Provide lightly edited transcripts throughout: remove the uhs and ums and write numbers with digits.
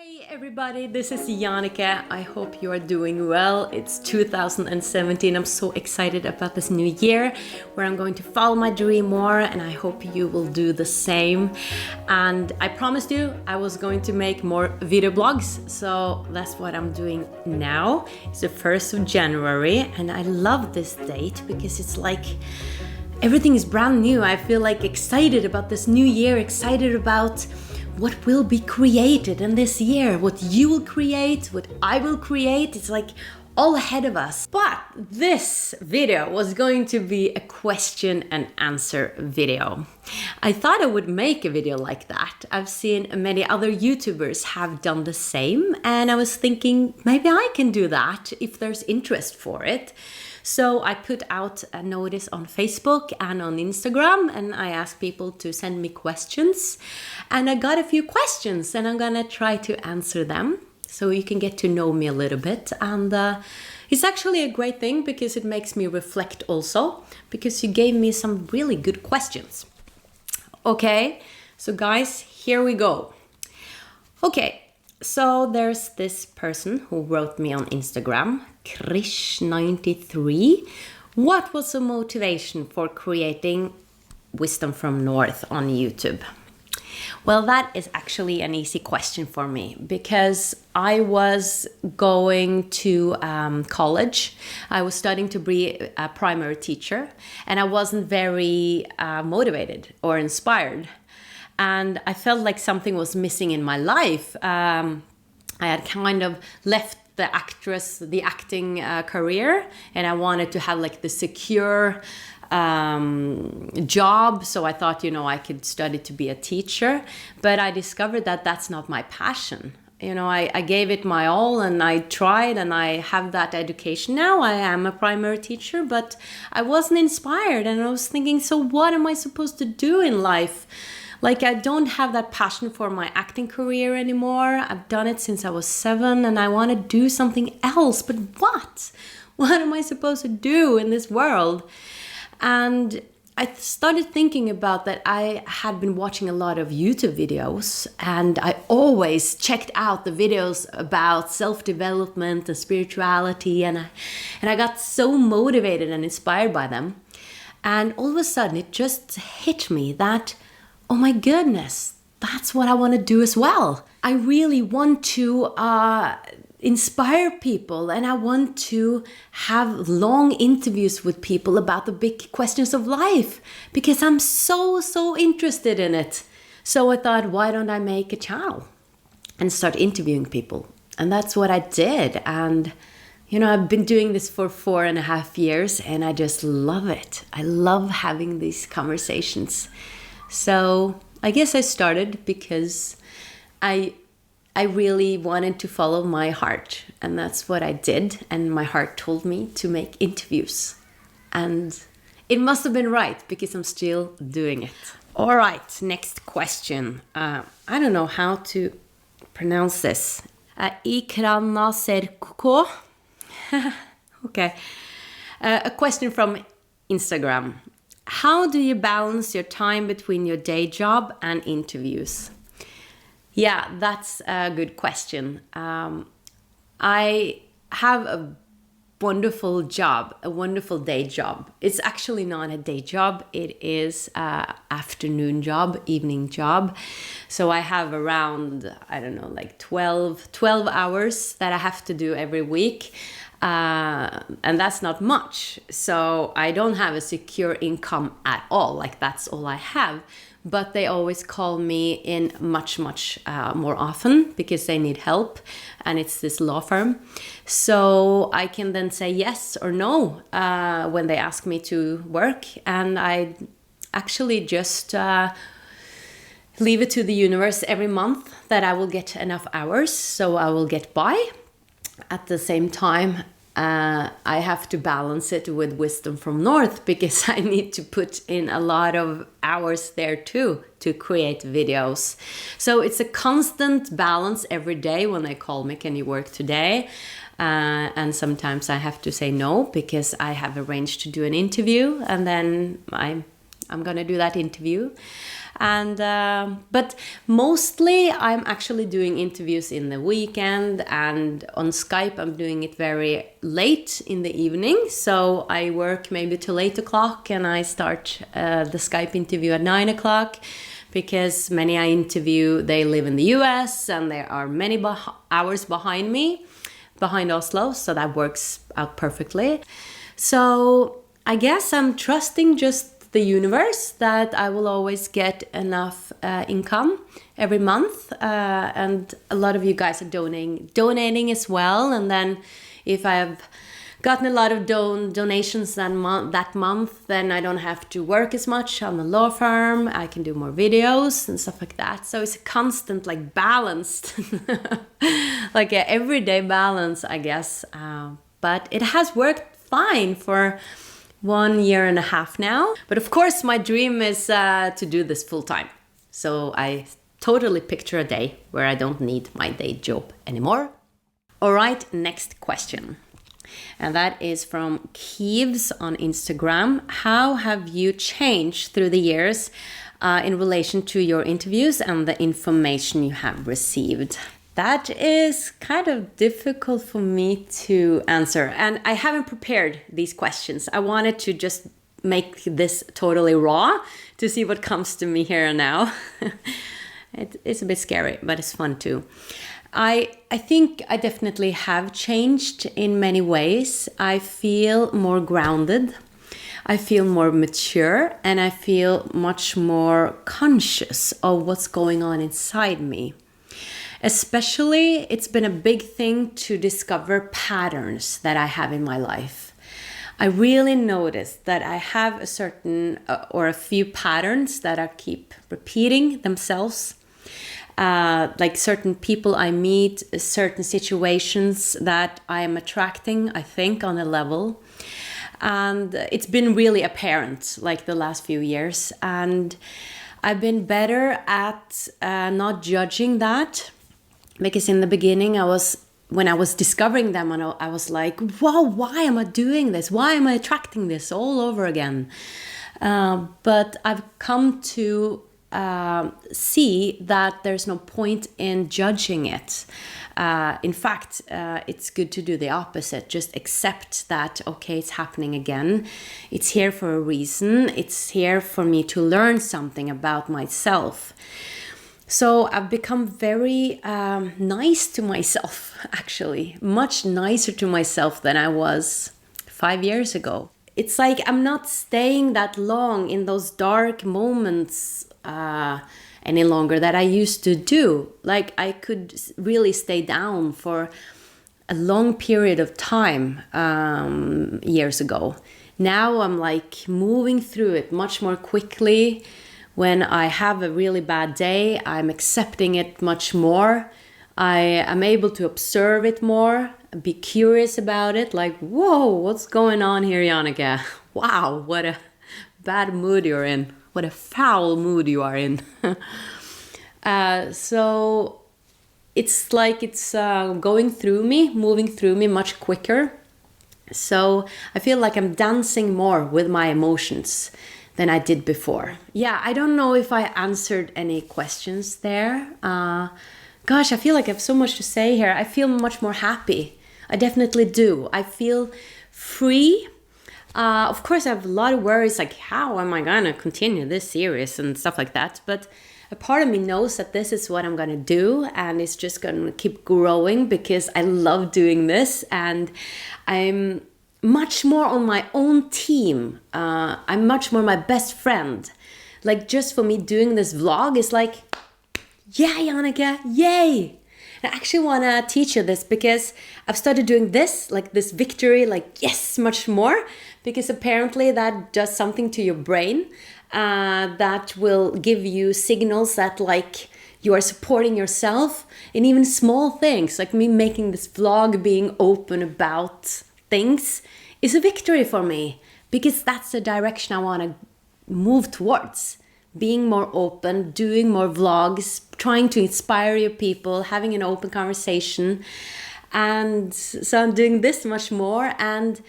Hey everybody, this is Jannecke. I hope you are doing well. It's 2017. I'm so excited about this new year where I'm going to follow my dream more, and I hope you will do the same. And I promised you I was going to make more video blogs, so that's what I'm doing now. It's the 1st of January, and I love this date because it's like everything is brand new. I feel like excited about this new year, excited about what will be created in this year, what you will create, what I will create. It's like all ahead of us. But this video was going to be a question and answer video. I thought I would make a video like that. I've seen many other YouTubers have done the same, and I was thinking maybe I can do that if there's interest for it. So I put out a notice on Facebook and on Instagram, and I asked people to send me questions. And I got a few questions, and I'm gonna try to answer them so you can get to know me a little bit. And it's actually a great thing because it makes me reflect also, because you gave me some really good questions. Okay, so guys, here we go. Okay. So there's this person who wrote me on Instagram, Krish93. What was the motivation for creating Wisdom from North on YouTube? Well, that is actually an easy question for me because I was going to college. I was studying to be a primary teacher, and I wasn't very motivated or inspired. And I felt like something was missing in my life. I had kind of left the acting career, and I wanted to have like the secure job. So I thought, I could study to be a teacher, but I discovered that that's not my passion. I gave it my all, and I tried, and I have that education now. I am a primary teacher, but I wasn't inspired, and I was thinking, so what am I supposed to do in life? Like, I don't have that passion for my acting career anymore. I've done it since I was 7, and I want to do something else. But what? What am I supposed to do in this world? And I started thinking about that. I had been watching a lot of YouTube videos, and I always checked out the videos about self-development and spirituality, and I got so motivated and inspired by them. And all of a sudden, it just hit me that, oh my goodness, that's what I want to do as well. I really want to inspire people, and I want to have long interviews with people about the big questions of life because I'm so interested in it. So I thought, why don't I make a channel and start interviewing people? And that's what I did. And I've been doing this for 4.5 years, and I just love it. I love having these conversations. So I guess I started because I really wanted to follow my heart, and that's what I did. And my heart told me to make interviews, and it must have been right because I'm still doing it. All right, next question. I don't know how to pronounce this. Ikrana Serko. Okay. A question from Instagram. How do you balance your time between your day job and interviews? Yeah, that's a good question. I have a wonderful job, a wonderful day job. It's actually not a day job. It is an afternoon job, evening job. So I have around, 12 hours that I have to do every week. And that's not much. So I don't have a secure income at all. Like, that's all I have. But they always call me in much more often because they need help. And it's this law firm. So I can then say yes or no when they ask me to work. And I actually just leave it to the universe every month that I will get enough hours. So I will get by. At the same time, I have to balance it with Wisdom from North because I need to put in a lot of hours there too to create videos. So it's a constant balance every day when they call me, can you work today? And sometimes I have to say no because I have arranged to do an interview, and then I'm gonna do that interview. And but mostly I'm actually doing interviews in the weekend, and on Skype I'm doing it very late in the evening. So I work maybe till 8 o'clock and I start the Skype interview at 9 o'clock, because many I interview, they live in the US and there are many hours behind me, behind Oslo, so that works out perfectly. So I guess I'm trusting just the universe that I will always get enough income every month, and a lot of you guys are donating as well. And then if I have gotten a lot of donations that month, then I don't have to work as much on the law firm. I can do more videos and stuff like that. So it's a constant like balanced like a everyday balance, I guess, but it has worked fine for 1.5 years now. But of course, my dream is to do this full time. So I totally picture a day where I don't need my day job anymore. All right, next question. And that is from Keeves on Instagram. How have you changed through the years in relation to your interviews and the information you have received? That is kind of difficult for me to answer. And I haven't prepared these questions. I wanted to just make this totally raw to see what comes to me here and now. It's a bit scary, but it's fun too. I think I definitely have changed in many ways. I feel more grounded. I feel more mature, and I feel much more conscious of what's going on inside me. Especially, it's been a big thing to discover patterns that I have in my life. I really noticed that I have a certain or a few patterns that I keep repeating themselves. Like certain people I meet, certain situations that I am attracting, I think, on a level. And it's been really apparent like the last few years. And I've been better at not judging that. Because in the beginning, when I was discovering them, I was like, wow, why am I doing this? Why am I attracting this all over again? But I've come to see that there's no point in judging it. In fact, it's good to do the opposite. Just accept that, okay, it's happening again. It's here for a reason. It's here for me to learn something about myself. So I've become very nice to myself, actually. Much nicer to myself than I was 5 years ago. It's like I'm not staying that long in those dark moments any longer that I used to do. Like I could really stay down for a long period of time years ago. Now I'm like moving through it much more quickly. When I have a really bad day, I'm accepting it much more. I am able to observe it more, be curious about it. Like, whoa, what's going on here, Jannecke? Wow, what a bad mood you're in. What a foul mood you are in. So it's like it's going through me, moving through me much quicker. So I feel like I'm dancing more with my emotions than I did before. Yeah, I don't know if I answered any questions there. Gosh, I feel like I have so much to say here. I feel much more happy. I definitely do. I feel free. Of course, I have a lot of worries, like how am I gonna continue this series and stuff like that. But a part of me knows that this is what I'm gonna do, and it's just gonna keep growing because I love doing this, and I'm much more on my own team. I'm much more my best friend. Like just for me doing this vlog is like, yeah, Jannecke, yay! And I actually want to teach you this because I've started doing this, like this victory, like yes, much more. Because apparently that does something to your brain that will give you signals that like you are supporting yourself in even small things. Like me making this vlog, being open about things is a victory for me because that's the direction I want to move towards. Being more open, doing more vlogs, trying to inspire your people, having an open conversation. And so I'm doing this much more, and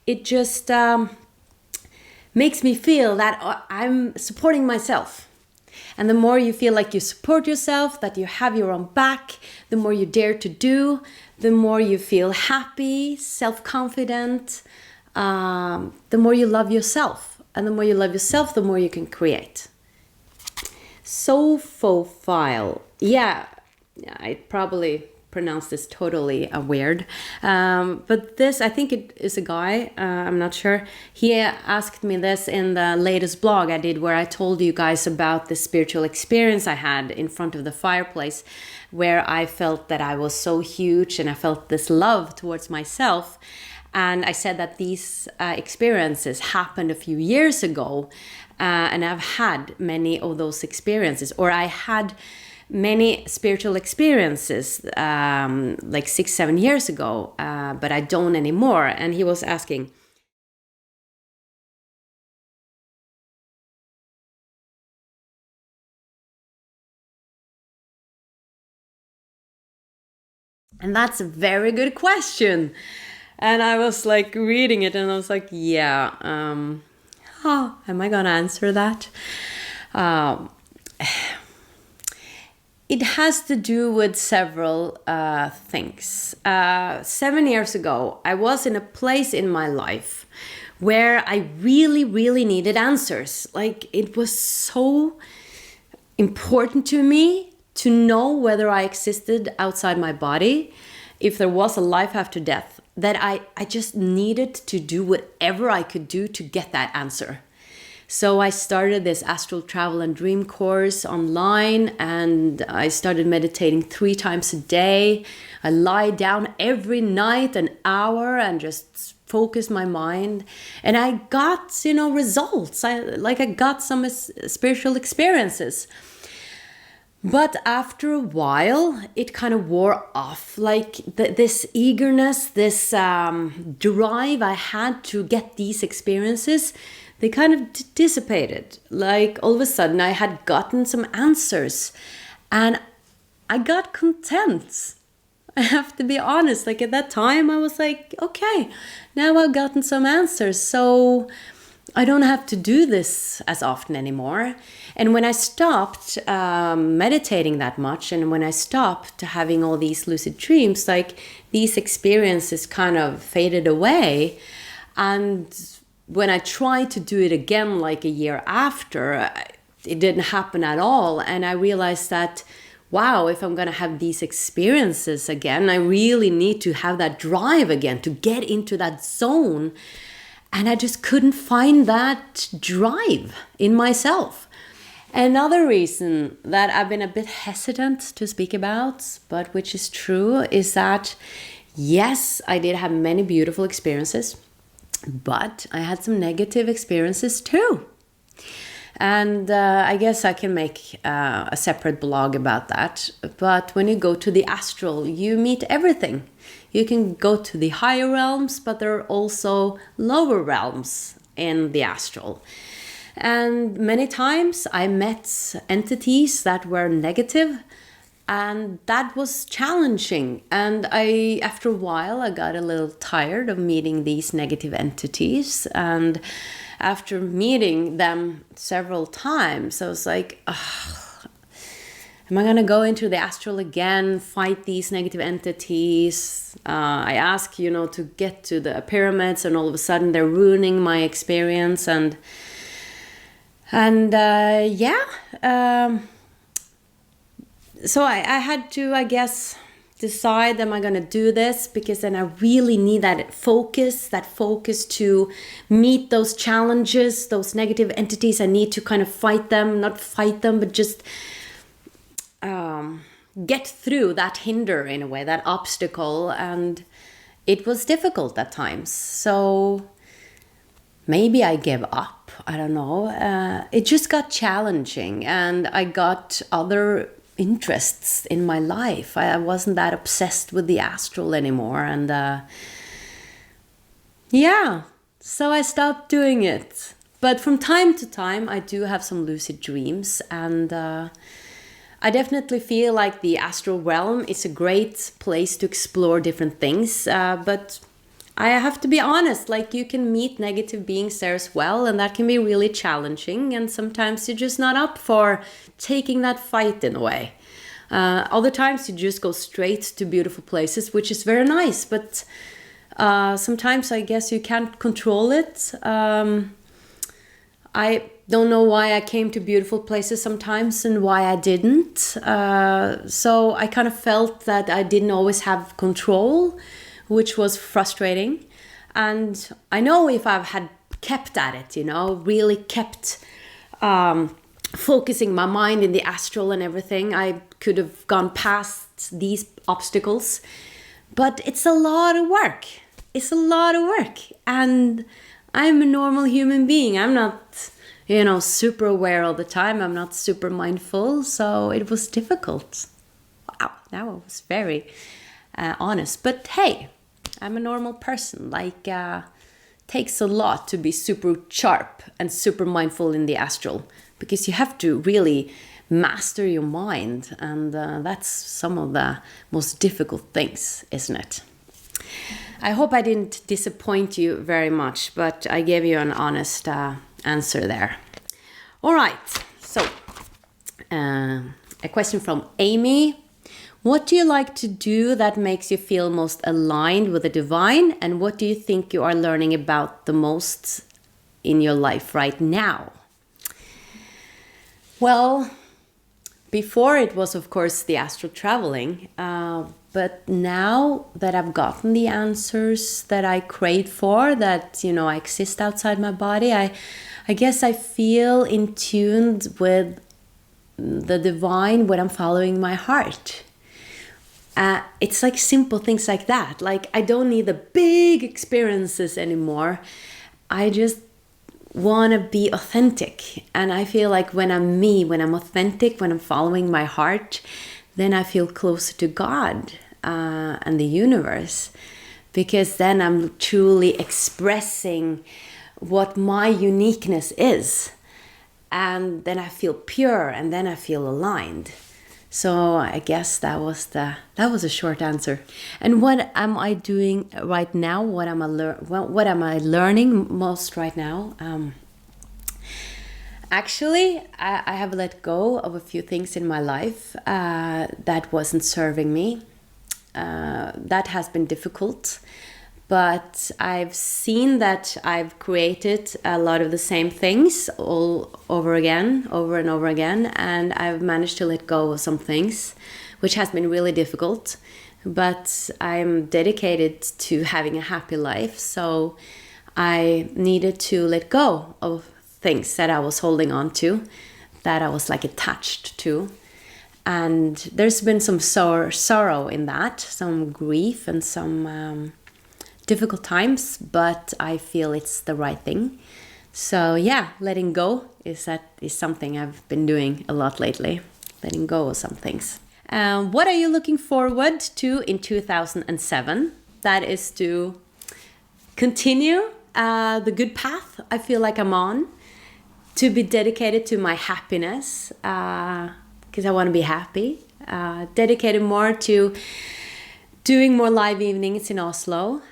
it just makes me feel that I'm supporting myself. And the more you feel like you support yourself, that you have your own back, the more you dare to do, the more you feel happy, self-confident, the more you love yourself. And the more you love yourself, the more you can create. Sophophile. Yeah, I probably pronounced this totally weird. But this, I think it is a guy, I'm not sure. He asked me this in the latest blog I did, where I told you guys about the spiritual experience I had in front of the fireplace, where I felt that I was so huge and I felt this love towards myself. And I said that these experiences happened a few years ago, and I've had many of those experiences, or I had many spiritual experiences like 6-7 years ago, but I don't anymore. And he was asking, and that's a very good question. And I was like reading it and I was like, yeah, am I gonna answer that? It has to do with several things. 7 years ago, I was in a place in my life where I really, really needed answers. Like, it was so important to me to know whether I existed outside my body, if there was a life after death, that I just needed to do whatever I could do to get that answer. So I started this astral travel and dream course online, and I started meditating 3 times a day. I lie down every night an hour and just focus my mind. And I got, results. I got some spiritual experiences. But after a while, it kind of wore off. Like this eagerness, this drive I had to get these experiences, they kind of dissipated. Like all of a sudden I had gotten some answers and I got content. I have to be honest. Like at that time I was like, okay, now I've gotten some answers. So I don't have to do this as often anymore. And when I stopped meditating that much, and when I stopped having all these lucid dreams, like these experiences kind of faded away. And when I tried to do it again, like a year after, it didn't happen at all. And I realized that, wow, if I'm going to have these experiences again, I really need to have that drive again to get into that zone. And I just couldn't find that drive in myself. Another reason that I've been a bit hesitant to speak about, but which is true, is that yes, I did have many beautiful experiences, but I had some negative experiences too. And I guess I can make a separate blog about that. But when you go to the astral, you meet everything. You can go to the higher realms, but there are also lower realms in the astral. And many times I met entities that were negative, and that was challenging. And after a while, I got a little tired of meeting these negative entities. And after meeting them several times, I was like, am I going to go into the astral again, fight these negative entities? I ask, to get to the pyramids, and all of a sudden they're ruining my experience. So I had to, I guess, decide, am I going to do this? Because then I really need that focus to meet those challenges, those negative entities. I need to kind of fight them, not fight them, but just get through that hinder in a way, that obstacle. And it was difficult at times. So maybe I gave up. I don't know. It just got challenging, and I got other interests in my life. I wasn't that obsessed with the astral anymore. And so I stopped doing it. But from time to time, I do have some lucid dreams. And I definitely feel like the astral realm is a great place to explore different things. But I have to be honest, like you can meet negative beings there as well, and that can be really challenging, and sometimes you're just not up for taking that fight in a way. Other times you just go straight to beautiful places, which is very nice, but sometimes I guess you can't control it. I don't know why I came to beautiful places sometimes and why I didn't. So I kind of felt that I didn't always have control, which was frustrating. And I know if I've had kept at it, you know, really kept focusing my mind in the astral and everything, I could have gone past these obstacles. But it's a lot of work. It's a lot of work. And I'm a normal human being. I'm not, you know, super aware all the time. I'm not super mindful. So it was difficult. Wow, now I was very honest. But hey, I'm a normal person. Like, takes a lot to be super sharp and super mindful in the astral, because you have to really master your mind, and that's some of the most difficult things, isn't it? I hope I didn't disappoint you very much, but I gave you an honest answer there. All right, so a question from Amy. What do you like to do that makes you feel most aligned with the divine, and what do you think you are learning about the most in your life right now? Well, before it was, of course, the astral traveling, but now that I've gotten the answers that I craved for, that, you know, I exist outside my body, I guess I feel in tune with the divine when I'm following my heart. It's like simple things like that. Like, I don't need the big experiences anymore. I just want to be authentic. And I feel like when I'm me, when I'm authentic, when I'm following my heart, then I feel closer to God and the universe. Because then I'm truly expressing what my uniqueness is. And then I feel pure, and then I feel aligned. So I guess that was a short answer. And what am I doing right now? What am I learning most right now? Actually, I have let go of a few things in my life that wasn't serving me. That has been difficult. But I've seen that I've created a lot of the same things all over and over again. And I've managed to let go of some things, which has been really difficult. But I'm dedicated to having a happy life. So I needed to let go of things that I was holding on to, that I was like attached to. And there's been some sorrow in that, some grief and some difficult times, but I feel it's the right thing. So yeah, letting go is something I've been doing a lot lately, letting go of some things. What are you looking forward to in 2007? That is to continue the good path I feel like I'm on, to be dedicated to my happiness, because I want to be happy, dedicated more to doing more live evenings in Oslo,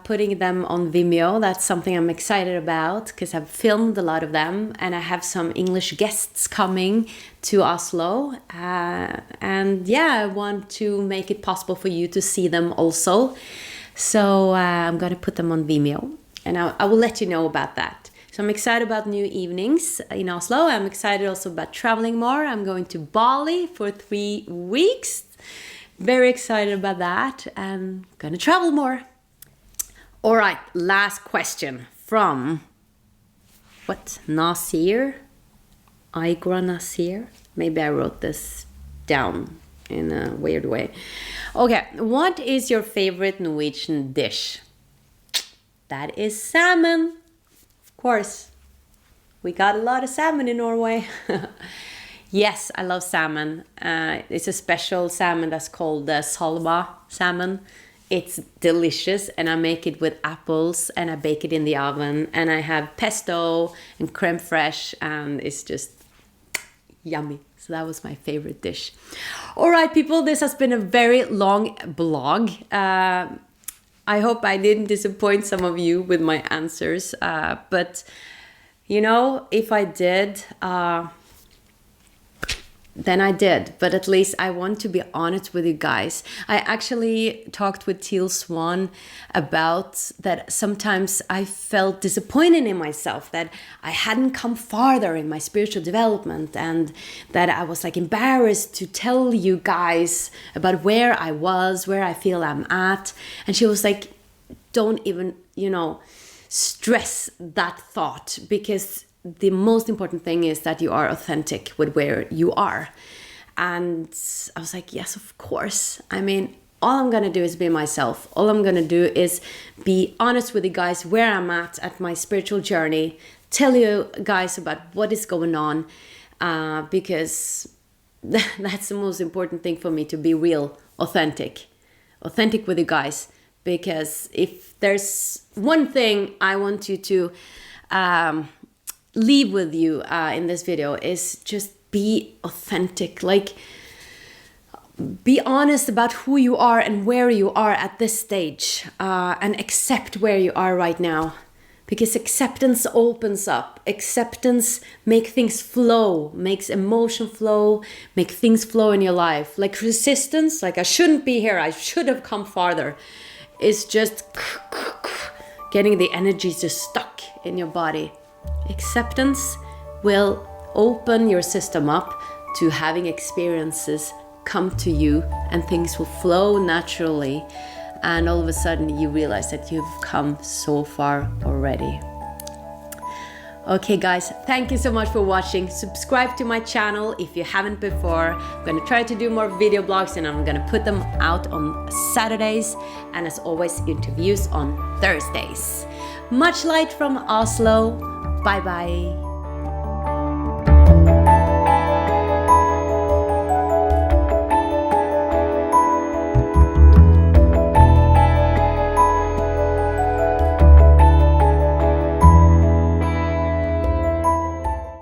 putting them on Vimeo. That's something I'm excited about, because I've filmed a lot of them, and I have some English guests coming to Oslo. And yeah, I want to make it possible for you to see them also. So I'm going to put them on Vimeo, and I will let you know about that. So I'm excited about new evenings in Oslo. I'm excited also about traveling more. I'm going to Bali for 3 weeks. Very excited about that, and gonna travel more. All right, last question from Nasir? Igra Nasir? Maybe I wrote this down in a weird way. Okay, what is your favorite Norwegian dish? That is salmon. Of course, we got a lot of salmon in Norway. Yes, I love salmon. It's a special salmon that's called the salva salmon. It's delicious, and I make it with apples, and I bake it in the oven, and I have pesto and creme fraiche, and it's just yummy. So that was my favorite dish. All right, people, this has been a very long blog. I hope I didn't disappoint some of you with my answers. But, you know, if I did, then I did. But at least I want to be honest with you guys. I actually talked with Teal Swan about that sometimes I felt disappointed in myself, that I hadn't come farther in my spiritual development, and that I was like embarrassed to tell you guys about where I was, where I feel I'm at. And she was like, don't even, you know, stress that thought, because the most important thing is that you are authentic with where you are. And I was like, yes, of course. I mean, all I'm going to do is be myself. All I'm going to do is be honest with you guys where I'm at my spiritual journey, tell you guys about what is going on, because that's the most important thing for me, to be real, authentic with you guys. Because if there's one thing I want you to leave with you in this video, is just be authentic. Like, be honest about who you are and where you are at this stage, and accept where you are right now, because acceptance opens up. Acceptance makes things flow, makes emotion flow, make things flow in your life. Like resistance, like I shouldn't be here, I should have come farther, is just getting the energy just stuck in your body. Acceptance will open your system up to having experiences come to you, and things will flow naturally, and all of a sudden you realize that you've come so far already. Okay guys, thank you so much for watching. Subscribe to my channel if you haven't before. I'm gonna try to do more video blogs, and I'm gonna put them out on Saturdays, and as always, interviews on Thursdays. Much light from Oslo. Bye bye.